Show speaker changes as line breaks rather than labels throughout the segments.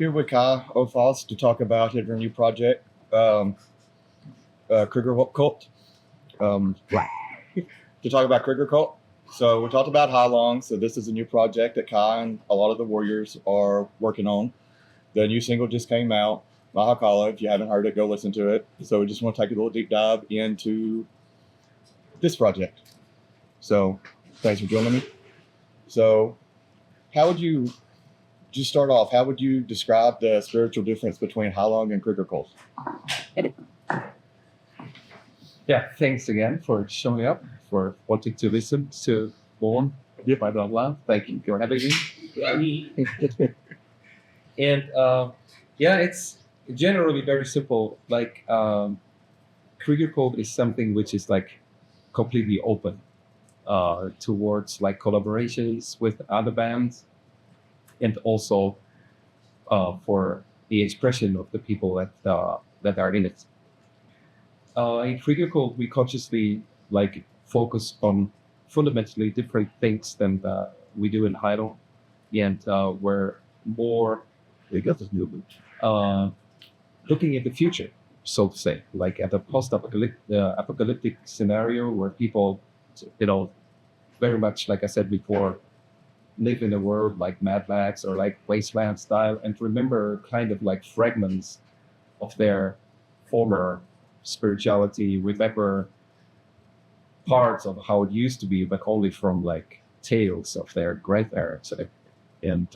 here with Kai Uwe Faust to talk about her new project, Kriigerkvlt. To talk about Kriigerkvlt. So we talked about Heilung. So this is a new project that Kai and a lot of the warriors are working on. The new single just came out, Mahakala. If you haven't heard it, go listen to it. So we just want to take a little deep dive into this project. So thanks for joining me. So how would you just start off? How would you describe the spiritual difference between Heilung and Kriigerkvlt?
Yeah, thanks again for showing up, for wanting to listen to Born by the Love. Thank you for having me. And it's generally very simple. Like Kriigerkvlt is something which is like completely open towards like collaborations with other bands, and also for the expression of the people that are in it. In Kriigerkvlt, we consciously like focus on fundamentally different things than we do in Heilung, and we're more looking at the future, so to say, like at a post-apocalyptic scenario where people, very much like I said before, live in a world like Mad Max or like Wasteland style, and remember kind of like fragments of their former spirituality, remember parts of how it used to be, but only from like tales of their grandparents, and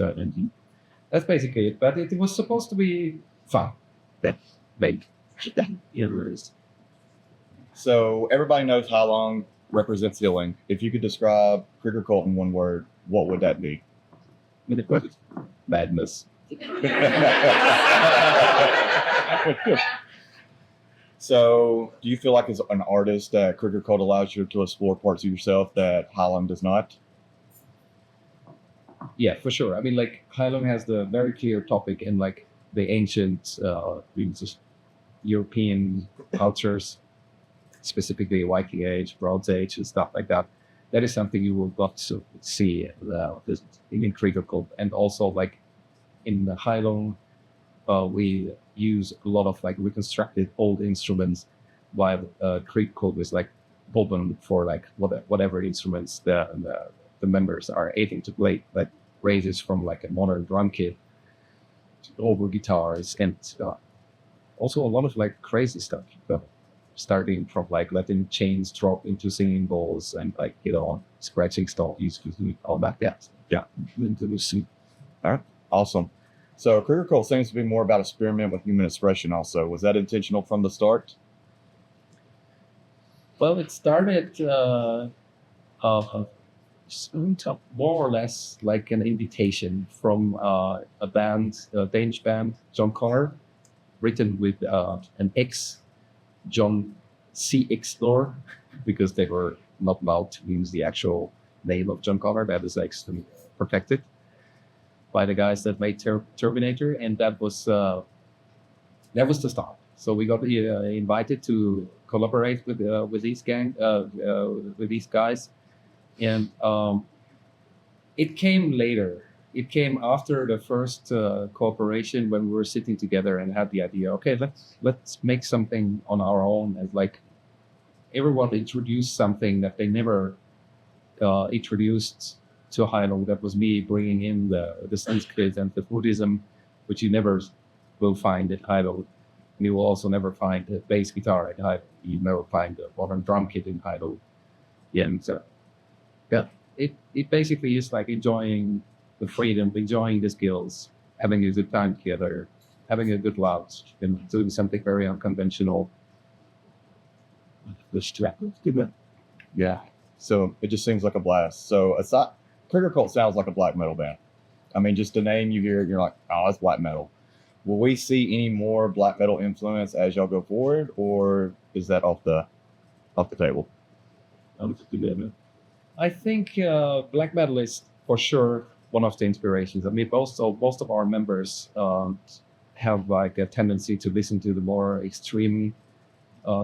that's basically it. But it was supposed to be fun. That made it.
So everybody knows Heilung represents healing. If you could describe Kriigerkvlt in one word, what would that be?
Madness.
So do you feel like as an artist that Kriigerkvlt allows you to explore parts of yourself that Heilung does not?
Yeah, for sure. I mean, like Heilung has the very clear topic in like the ancient European cultures, specifically Viking Age, Bronze Age, and stuff like that. That is something you will got to see in Kriigerkvlt, and also like in the Heilung, we use a lot of like reconstructed old instruments, while Kriigerkvlt is like open for like whatever instruments the members are able to play, like ranges from like a modern drum kit to over guitars, and also a lot of like crazy stuff, starting from like letting chains drop into singing bowls and like scratching stuff, all that. Yeah, into the scene.
All right, awesome. So Kriigerkvlt seems to be more about experiment with human expression also. Was that intentional from the start?
Well, it started more or less like an invitation from a band, a Danish band, John Connor, written with an X, John CX Lore, because they were not allowed to use the actual name of John Connor. That is like protected by the guys that made Terminator, and that was the start. So we got invited to collaborate with these guys, and it came later. It came after the first cooperation, when we were sitting together and had the idea. Okay, let's make something on our own, and like everyone introduced something that they never introduced to Heilung. That was me bringing in the Sanskrit and the Buddhism, which you never will find at Heilung. You will also never find a bass guitar at Heilung. You never find a modern drum kit in Heilung. Yeah, and so it basically is like enjoying the freedom, enjoying the skills, having a good time together, having a good laugh, and doing something very unconventional.
Yeah. So it just seems like a blast. So Kriigerkvlt sounds like a black metal band. I mean, just the name you hear, you're like, oh, that's black metal. Will we see any more black metal influence as y'all go forward, or is that off the table?
I think black metal is for sure one of the inspirations. I mean, most of our members have like a tendency to listen to the more extreme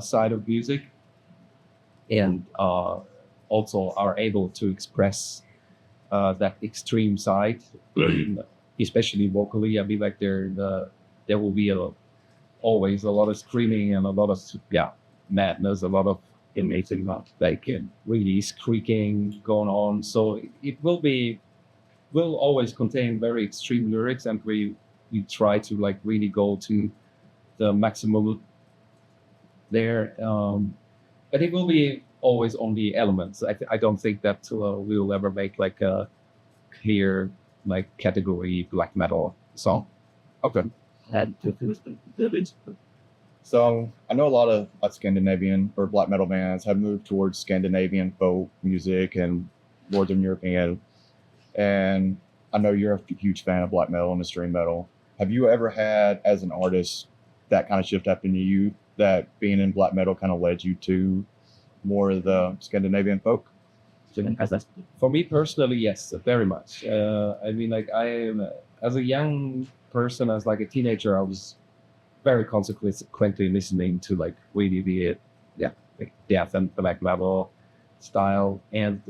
side of music, and also are able to express that extreme side especially vocally. I mean, like there will be always a lot of screaming and a lot of madness, a lot of amazing like really squeaking going on. So it will always contain very extreme lyrics, and we try to like really go to the maximum there. But it will be always only elements. I don't think that we will ever make like a clear like category black metal song. Okay.
So I know a lot of Scandinavian or black metal bands have moved towards Scandinavian folk music and Northern European. And I know you're a huge fan of black metal and extreme metal. Have you ever had, as an artist, that kind of shift happen to you, that being in black metal kind of led you to more of the Scandinavian folk?
For me personally, yes, very much. I mean, like as a young person, as like a teenager, I was very consequently listening to like really the like death and black metal style, and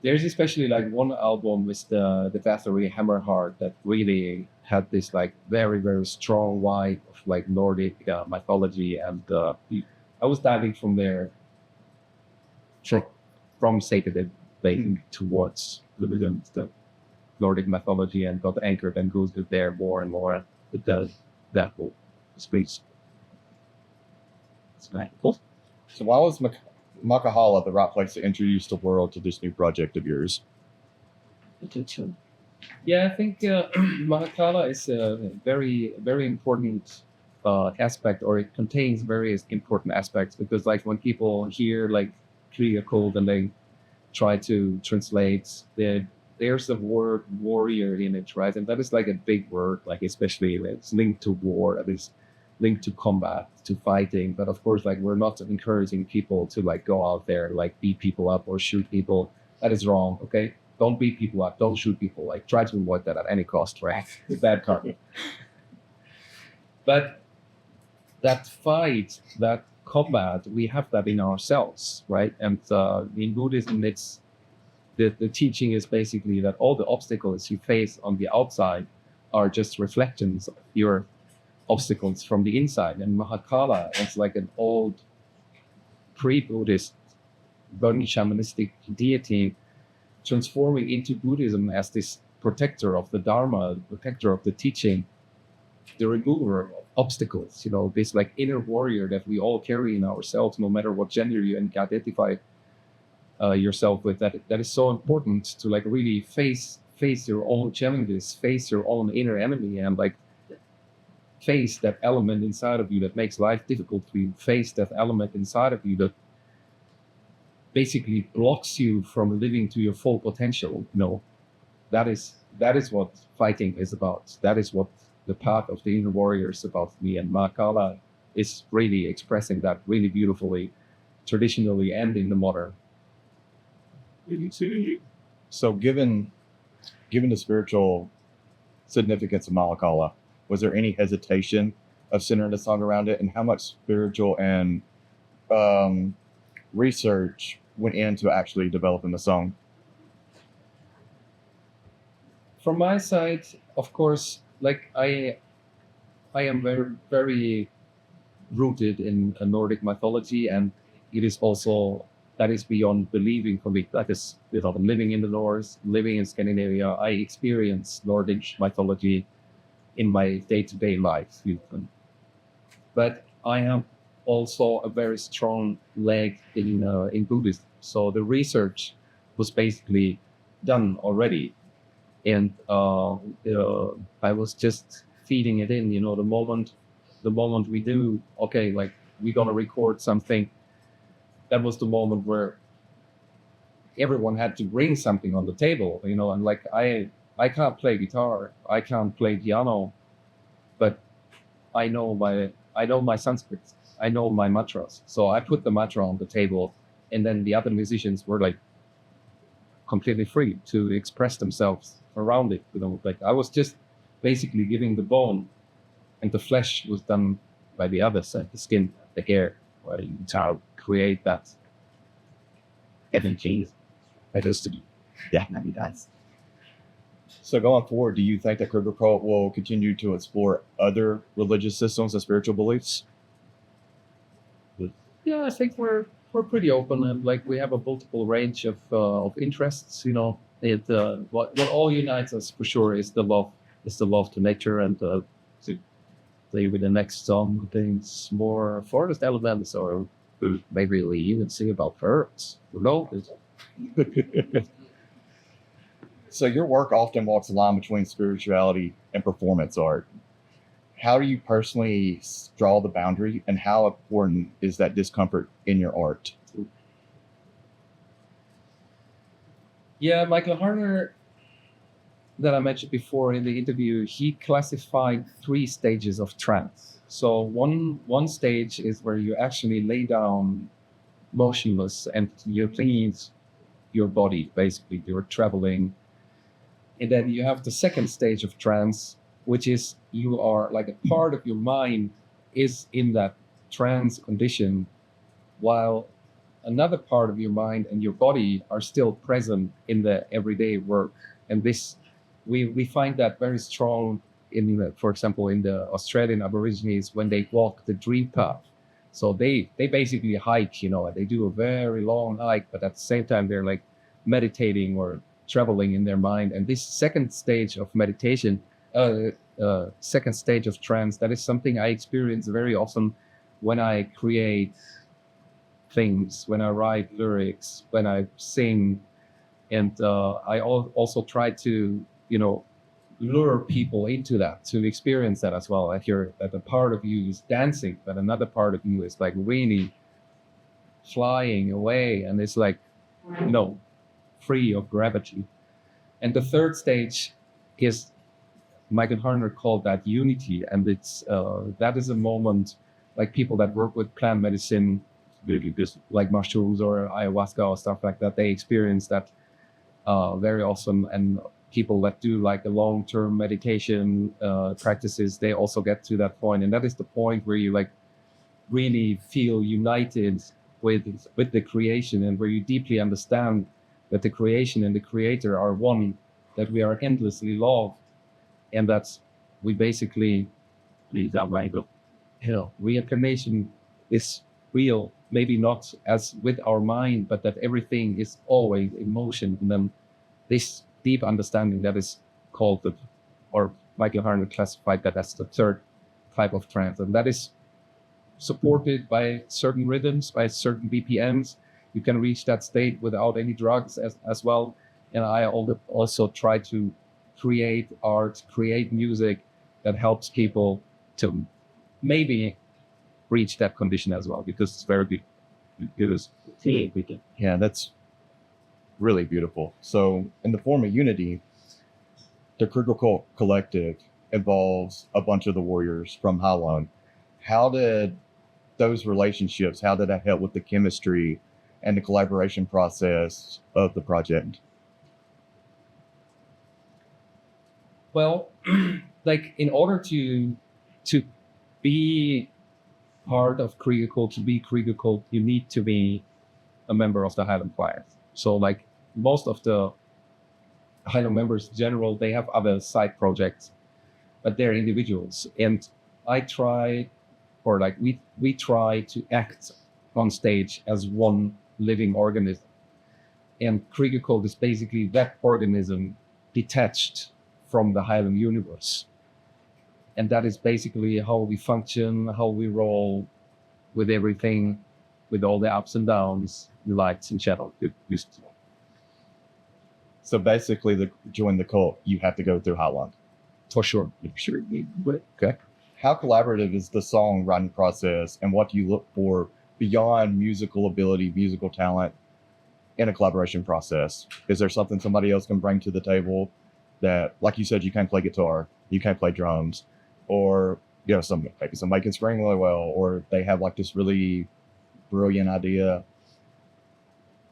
there's especially like one album with the Bathory Hammerheart that really had this like very very strong vibe of like Nordic mythology, and I was diving from there, from sacred Baking towards the Nordic mythology, and got anchored and goes there more and more. It does that whole space. It's nice. Cool.
So why was Makahala the right place to introduce the world to this new project of yours?
Yeah, I think Mahakala is a very, very important aspect, or it contains various important aspects, because like when people hear like Kriigerkvlt and they try to translate, there's the word warrior in it, right? And that is like a big word, like especially it's linked to war, that is linked to combat, to fighting. But of course, like we're not encouraging people to like go out there, like beat people up or shoot people. That is wrong, okay? Don't beat people up, don't shoot people. Like try to avoid that at any cost, right? Bad karma. But that fight, that combat, we have that in ourselves, right? And in Buddhism, it's the teaching is basically that all the obstacles you face on the outside are just reflections of your obstacles from the inside. And Mahakala is like an old pre-Buddhist Burmese shamanistic deity transforming into Buddhism as this protector of the Dharma, the protector of the teaching, the remover of obstacles, this like inner warrior that we all carry in ourselves, no matter what gender you identify yourself with. That is so important to like really face your own challenges, face your own inner enemy, and like face that element inside of you that makes life difficult for you, face that element inside of you that basically blocks you from living to your full potential. That is what fighting is about. That is what the path of the inner warrior is about for me. And Mahakala is really expressing that really beautifully, traditionally and in the modern.
So given the spiritual significance of Mahakala, was there any hesitation of centering the song around it? And how much spiritual and research went into actually developing the song?
From my side, of course, like I am very, very rooted in a Nordic mythology, and it is also, that is beyond believing for me. That is without living in the North, living in Scandinavia, I experience Nordic mythology in my day-to-day life. But I am also a very strong leg in Buddhism. So the research was basically done already, and I was just feeding it in. The moment we do, okay, like we're gonna record something. That was the moment where everyone had to bring something on the table, and like I can't play guitar, I can't play piano, but I know my Sanskrit, I know my mantras. So I put the mantra on the table, and then the other musicians were like completely free to express themselves around it. Like I was just basically giving the bone, and the flesh was done by the other side, the skin, the hair, where you create that energy. That is to be, yeah, maybe that's.
So going forward, do you think that Kriigerkvlt will continue to explore other religious systems and spiritual beliefs?
Yeah, I think we're pretty open, and like we have a multiple range of interests. What all unites us for sure is the love to nature, and to play with the next song things more forest elements, or maybe we even sing about birds. Who knows?
So your work often walks the line between spirituality and performance art. How do you personally draw the boundary, and how important is that discomfort in your art?
Yeah, Michael Harner, that I mentioned before in the interview, he classified 3 stages of trance. So one stage is where you actually lay down motionless and you leave your body, basically you're traveling. And then you have the second stage of trance, which is you are like a part of your mind is in that trance condition, while another part of your mind and your body are still present in the everyday work. And this, we find that very strong in, for example, in the Australian Aborigines when they walk the dream path. So they basically hike, they do a very long hike, but at the same time they're like meditating or traveling in their mind. And this second stage of meditation, second stage of trance, that is something I experience very often when I create things, when I write lyrics, when I sing. And I also try to, lure people into that, to experience that as well. I hear that a part of you is dancing, but another part of you is like really flying away, and it's like, free of gravity. And the third stage is, Michael Harner called that unity, and it's that is a moment, like people that work with plant medicine, like mushrooms or ayahuasca or stuff like that, they experience that very awesome. And people that do like a long-term meditation practices, they also get to that point, and that is the point where you like really feel united with the creation, and where you deeply understand that the creation and the creator are one, that we are endlessly loved, and that we basically, reincarnation is real, maybe not as with our mind, but that everything is always in motion. And then this deep understanding, that is called or Michael Harner classified that as the third type of trance. And that is supported by certain rhythms, by certain BPMs. You can reach that state without any drugs as well. And I also try to create art, create music that helps people to maybe reach that condition as well, because it's very good.
Yeah, that's really beautiful. So in the form of unity, the Kriigerkvlt Collective involves a bunch of the warriors from Heilung. How did those relationships, how did that help with the chemistry and the collaboration process of the project?
Well, like in order to be part of Kriigerkvlt, to be Kriigerkvlt, you need to be a member of the Heilung Choir. So like most of the Heilung members in general, they have other side projects, but they're individuals. And I try, or like we try to act on stage as one living organism. And Kriigerkvlt is basically that organism detached from the Heilung universe. And that is basically how we function, how we roll with everything, with all the ups and downs, the lights and shadows.
So basically, to join the cult, you have to go through Heilung.
For sure.
Okay. How collaborative is the songwriting process, and what do you look for beyond musical ability, musical talent, in a collaboration process? Is there something somebody else can bring to the table that, like you said, you can't play guitar, you can't play drums, or maybe somebody can sing really well, or they have like this really brilliant idea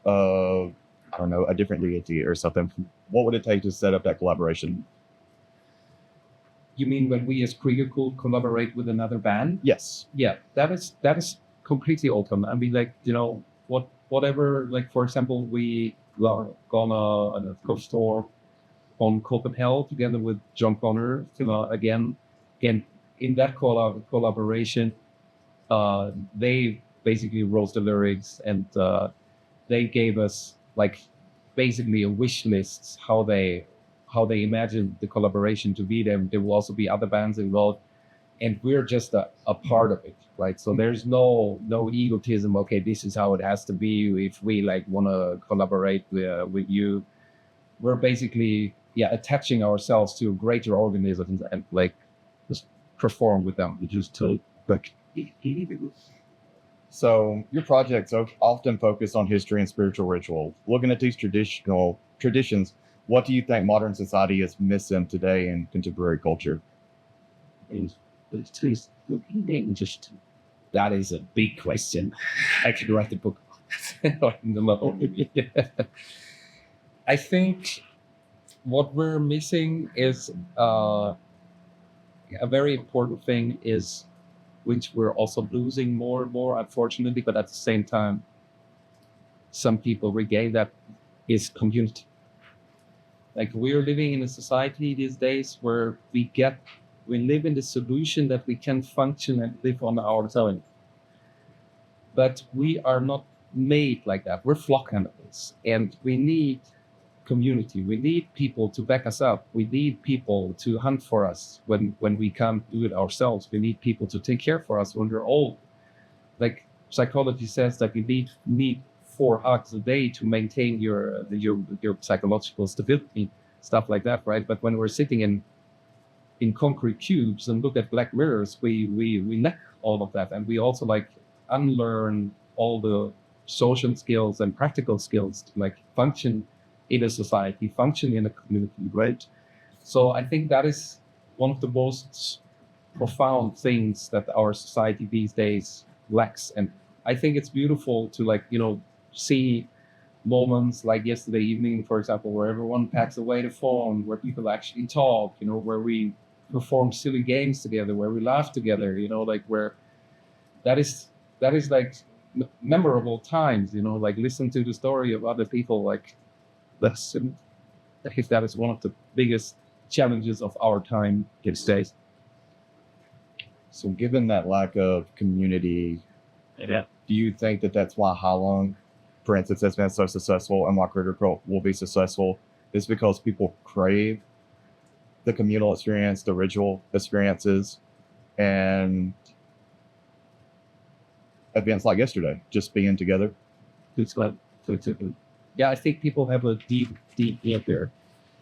of, I don't know, a different deity or something? What would it take to set up that collaboration?
You mean when we as Kriigerkvlt collaborate with another band?
Yes.
Yeah, that is completely open. I mean, like, whatever, like, for example, we are gonna go store on Copenhagen together with John Connor. Again, in that collaboration, they basically wrote the lyrics, and they gave us like basically a wish list how they imagined the collaboration to be. There will also be other bands involved, and we're just a part of it, right? So there's no egotism. Okay, this is how it has to be. If we like want to collaborate with you, we're basically attaching ourselves to a greater organism and like just perform with them. Just to like.
So your projects often focus on history and spiritual ritual. Looking at these traditions, what do you think modern society is missing today in contemporary culture?
That is a big question. I could write a book. I think what we're missing is a very important thing is, which we're also losing more and more, unfortunately, but at the same time, some people regain that, is community. Like we're living in a society these days where we live in the solution that we can function and live on our own. But we are not made like that. We're flock animals, and we need community. We need people to back us up. We need people to hunt for us when we can't do it ourselves. We need people to take care for us when we're old. Like psychology says that you need 4 hugs a day to maintain your psychological stability, stuff like that, right? But when we're sitting in concrete cubes and look at black mirrors, we lack all of that, and we also like unlearn all the social skills and practical skills to like function in a society, function in a community, right? So I think that is one of the most profound things that our society these days lacks. And I think it's beautiful to like, see moments like yesterday evening, for example, where everyone packs away the phone, where people actually talk, where we perform silly games together, where we laugh together, like where that is like memorable times, like listen to the story of other people. Like that's, I think that is one of the biggest challenges of our time these days.
So given that lack of community, do you think that that's why Heilung, for instance, has been so successful and why Kriigerkvlt will be successful? Is because people crave the communal experience, the ritual experiences, and events like yesterday, just being together?
Yeah, I think people have a deep there,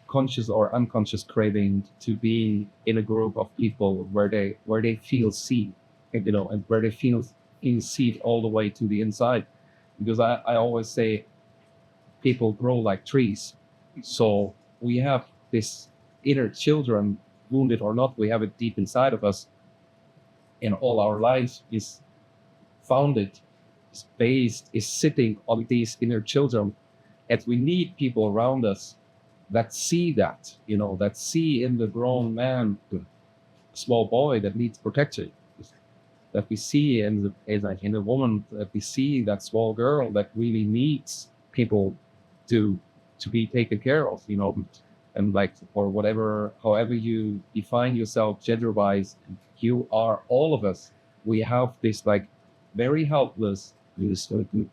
conscious or unconscious craving to be in a group of people where they feel seen, and where they feel seen all the way to the inside. Because I always say people grow like trees. So we have this inner children, wounded or not, we have it deep inside of us. And all our lives is founded, is based, is sitting on these inner children. And we need people around us that see that, that see in the grown man, the small boy that needs protection, that we see in a woman, that we see that small girl that really needs people to be taken care of, and like, or whatever, however you define yourself gender-wise, you are all of us. We have this like very helpless,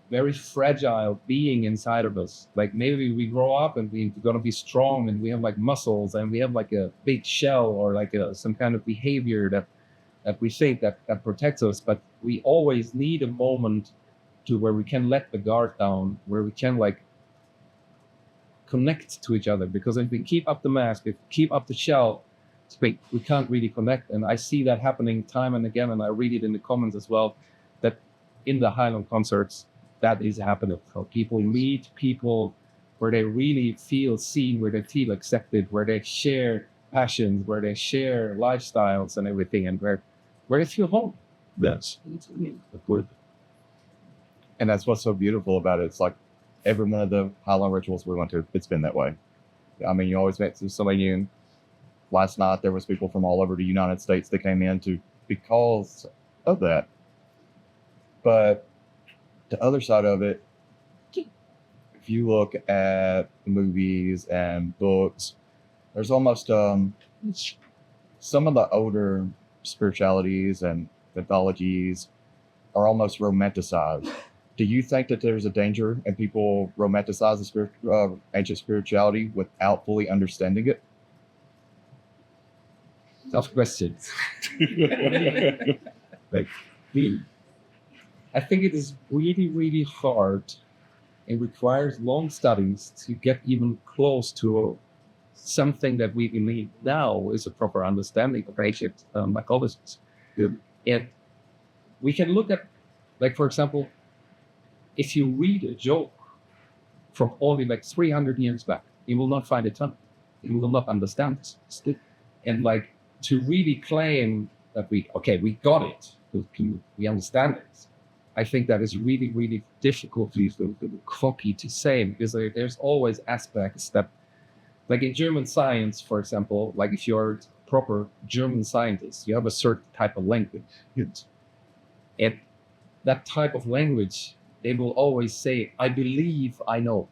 very fragile being inside of us. Like maybe we grow up and we're gonna be strong and we have like muscles and we have like a big shell or like some kind of behavior that we think that protects us, but we always need a moment to where we can let the guard down, where we can like connect to each other. Because if we keep up the mask, if we keep up the shell, we can't really connect. And I see that happening time and again, and I read it in the comments as well, that in the Heilung concerts, that is happening. So people meet people where they really feel seen, where they feel accepted, where they share passions, where they share lifestyles and everything, and where they feel home.
Yes. And that's what's so beautiful about it. It's like every one of the Heilung rituals we went to, it's been that way. I mean, you always met somebody new. Last night, there was people from all over the United States that came in because of that. But the other side of it, if you look at movies and books, there's almost some of the older spiritualities and mythologies are almost romanticized. Do you think that there's a danger in people romanticize the ancient spirituality without fully understanding it?
Tough question. Like, I think it is really, really hard. It requires long studies to get even close to something that we believe now is a proper understanding of ancient mythologies.
Yeah.
And we can look at, like, for example, if you read a joke from only like 300 years back, you will not find it funny. You will not understand it. And like, to really claim that we got it, we understand it, I think that is really, really difficult to copy, to say, because there's always aspects that, like in German science, for example, like if you're a proper German scientist, you have a certain type of language. And that type of language, they will always say, I believe I know.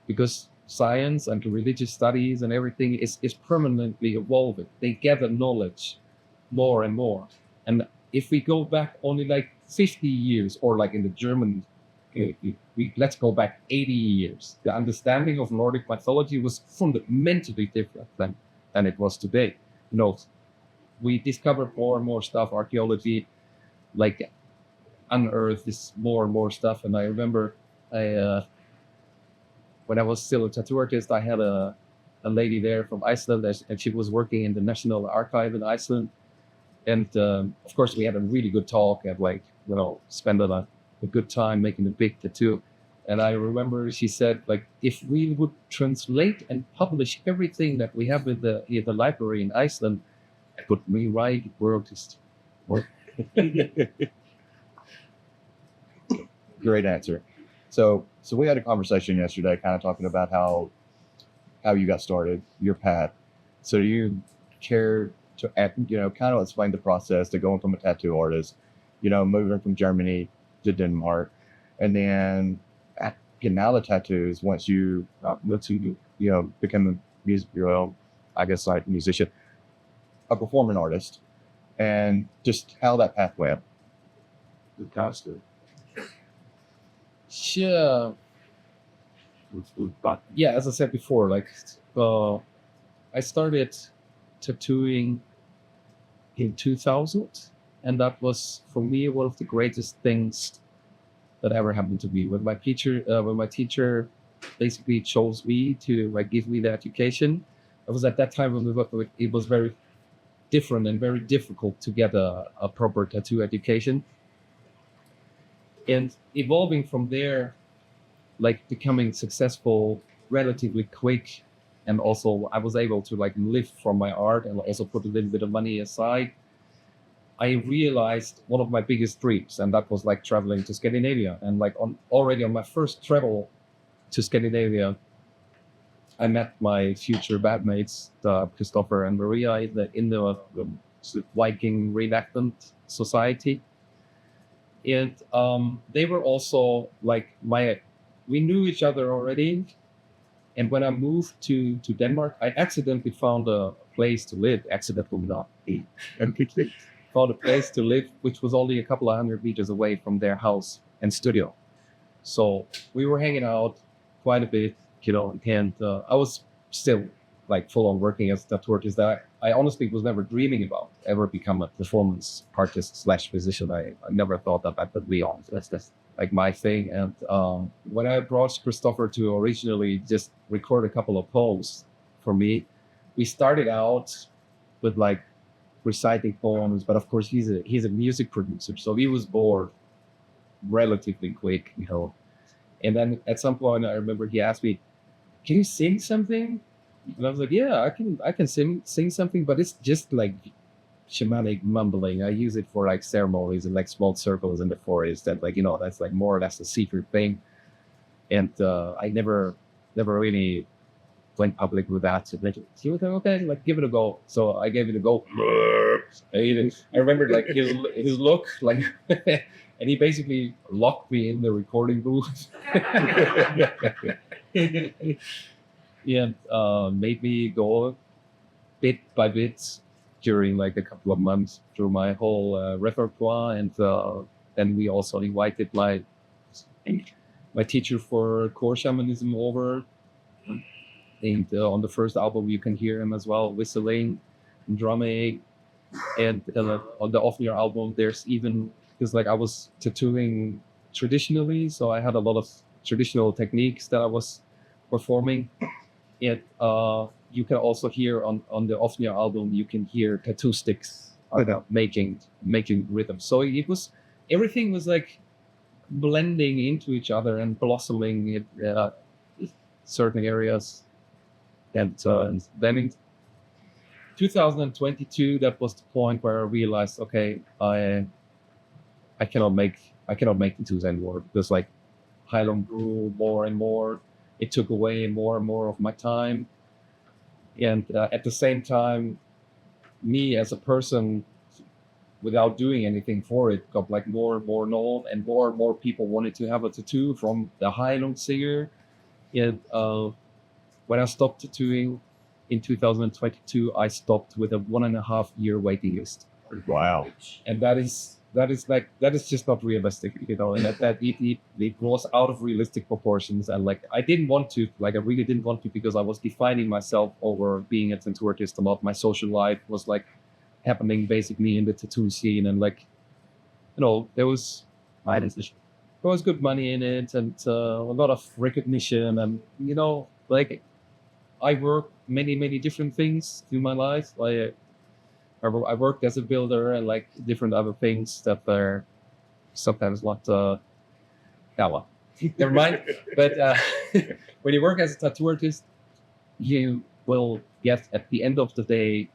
Because science and religious studies and everything is permanently evolving. They gather knowledge more and more. And if we go back only like 50 years, or like in the German, let's go back 80 years, the understanding of Nordic mythology was fundamentally different than it was today. You know, we discovered more and more stuff, archaeology, like unearthed this more and more stuff. And I remember when I was still a tattoo artist, I had a lady there from Iceland, and she was working in the National Archive in Iceland. And of course, we had a really good talk and like, you know, spent a good time making a big tattoo. And I remember she said, like, if we would translate and publish everything that we have in the library in Iceland, I could rewrite world history.
Great answer. So we had a conversation yesterday, kind of talking about how you got started, your path. So do you care to, you know, kind of explain the process to going from a tattoo artist, you know, moving from Germany to Denmark, and then getting out of tattoos once you become a music, I guess, like musician, a performing artist, and just how that path went.
Sure. But yeah, as I said before, like I started tattooing in 2000, and that was for me one of the greatest things that ever happened to me. When my teacher basically chose me to like give me the education, it was at that time when it was very different and very difficult to get a proper tattoo education. And evolving from there, like becoming successful relatively quick, and also I was able to like live from my art and also put a little bit of money aside. I realized one of my biggest dreams, and that was like traveling to Scandinavia. And like already on my first travel to Scandinavia, I met my future bandmates, Christopher and Maria, in the Viking reenactment society. And they were also like we knew each other already. And when I moved to Denmark, I accidentally found a place to live. Accidentally not. Found a place to live, which was only a couple of 100 meters away from their house and studio. So we were hanging out quite a bit, you know, and I was still like full on working as a tattoo artist. That I honestly was never dreaming about ever become a performance artist / musician. I never thought that would be on. That's like my thing. And when I approached Christopher to originally just record a couple of poems for me, we started out with like reciting poems, but of course he's a music producer, so he was bored relatively quick, you know. And then at some point I remember he asked me, "Can you sing something?" And I was like, "Yeah, I can sing something, but it's just like shamanic mumbling. I use it for like ceremonies and like small circles in the forest, that like, you know, that's like more or less a secret thing." And I never really went public with that. So like, he was like, "Okay, like give it a go." So I gave it a go. I remember like his look, like, and he basically locked me in the recording booth. and made me go bit by bit during like a couple of months through my whole repertoire, and then we also invited my teacher for core shamanism over, and on the first album you can hear him as well whistling and drumming, and on the off-year album there's even, because like I was tattooing traditionally, so I had a lot of traditional techniques that I was performing. And you can also hear on the off-year album, you can hear tattoo sticks making rhythm. So it was, everything was like blending into each other and blossoming in certain areas. And then in 2022, that was the point where I realized, okay, I cannot make tattoos anymore, because like Heilung grew more and more. It took away more and more of my time, and at the same time, me as a person, without doing anything for it, got like more and more known, and more people wanted to have a tattoo from the Heilung singer. And when I stopped tattooing in 2022, I stopped with a 1.5 year waiting list.
Wow.
And that is just not realistic, and it was out of realistic proportions. And like I really didn't want to, because I was defining myself over being a tattoo artist a lot. My social life was like happening basically in the tattoo scene, and like there was good money in it, and a lot of recognition, and like I worked many different things through my life. Like I worked as a builder and like different other things that are sometimes not. Well, never mind. But when you work as a tattoo artist, you will get, at the end of the day,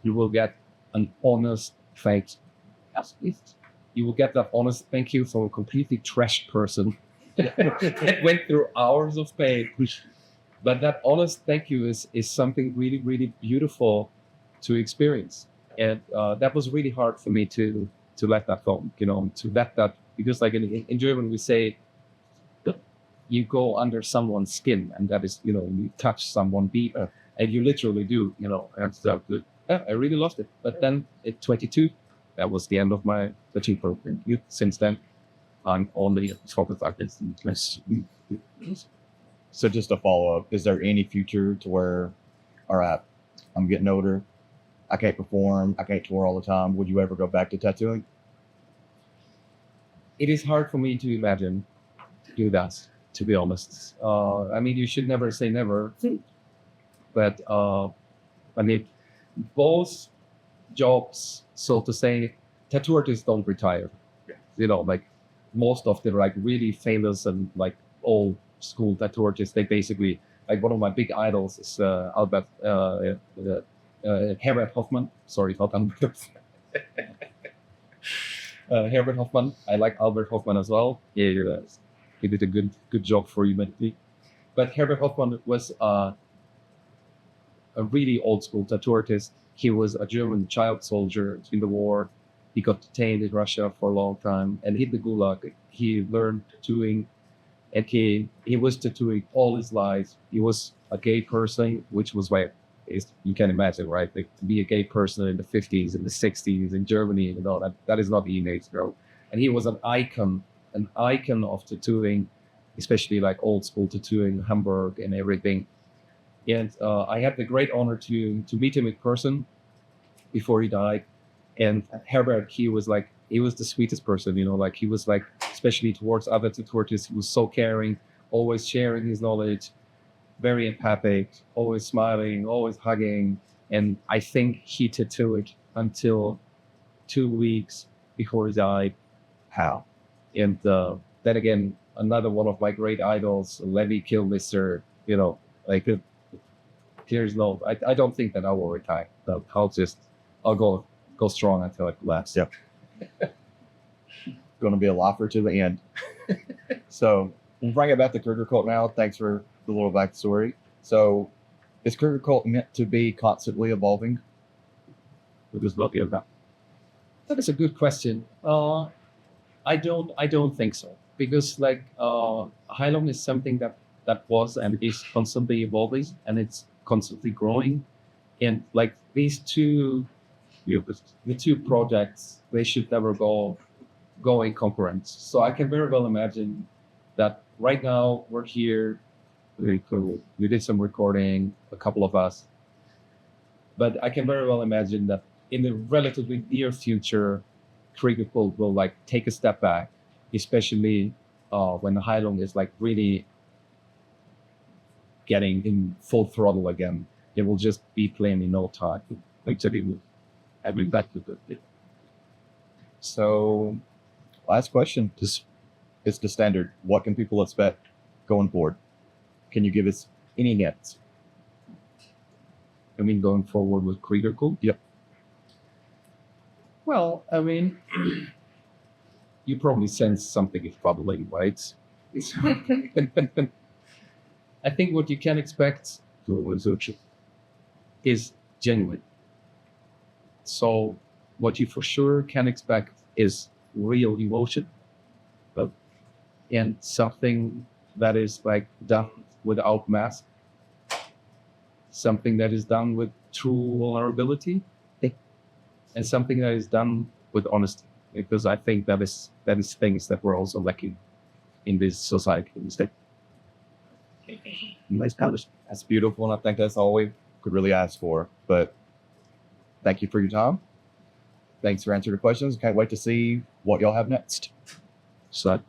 you will get an honest thank you. You will get that honest thank you from a completely trashed person that went through hours of pain. But that honest thank you is something really beautiful to experience. And that was really hard for me to let that go, to let that, because like in German we say, you go under someone's skin, and that is, you touch someone deep, and you literally do, and so good. Yeah, I really loved it. But then at 22, that was the end of my tattoo program. Since then, I'm only a focus artist.
So just a follow up, is there any future to where, all right, I'm getting older, I can't perform, I can't tour all the time, would you ever go back to tattooing?
It is hard for me to imagine do that, to be honest. I mean, you should never say never, but I mean, both jobs, so to say, tattoo artists don't retire. Like most of the like really famous and like old school tattoo artists, they basically, like one of my big idols is Herbert Hoffman. Sorry, not Albert. Herbert Hoffman. I like Albert Hoffman as well. Yeah, he did a good job for humanity. But Herbert Hoffman was a really old school tattoo artist. He was a German child soldier in the war. He got detained in Russia for a long time and hit the gulag. He learned tattooing, and he was tattooing all his life. He was a gay person, which was why you can imagine, right? Like, to be a gay person in the 50s and the 60s in Germany, that is not easy, bro. And he was an icon of tattooing, especially like old school tattooing, Hamburg and everything. And I had the great honor to meet him in person before he died. And Herbert, he was the sweetest person, like he was like, especially towards other tattoo artists, he was so caring, always sharing his knowledge, very empathic, always smiling, always hugging. And I think he tattooed until 2 weeks before he died.
How?
And then again, another one of my great idols, Levi Kilmister, like there's no, I don't think that I will retire. So I'll go strong until it lasts.
Yep. Going to be a lifer to the end. So we'll bring it back to Kriigerkvlt now. Thanks for the little backstory. So is Kriigerkvlt meant to be constantly evolving?
That is a good question. I don't think so, because like Heilung is something that that was and is constantly evolving, and it's constantly growing. And like these two, the two projects, they should never go in concurrence. So I can very well imagine that right now we're here. We did some recording, a couple of us, but I can very well imagine that in the relatively near future, Kriigerkvlt will like take a step back, especially when the Heilung is like really getting in full throttle again. It will just be playing in no time. Like every back to it. So
Last question. This is the standard. What can people expect going forward? Can you give us any hints?
I mean, going forward with Kriigerkvlt?
Yep.
Well, I mean, you probably sense something is bubbling, right? I think what you can expect is genuine. So what you for sure can expect is real emotion, and something that is like done without mask, something that is done with true vulnerability, and something that is done with honesty. Because I think that is things that we're also lacking in this society instead. Nice college.
That's beautiful, and I think that's all we could really ask for. But thank you for your time. Thanks for answering the questions. Can't wait to see what y'all have next.
So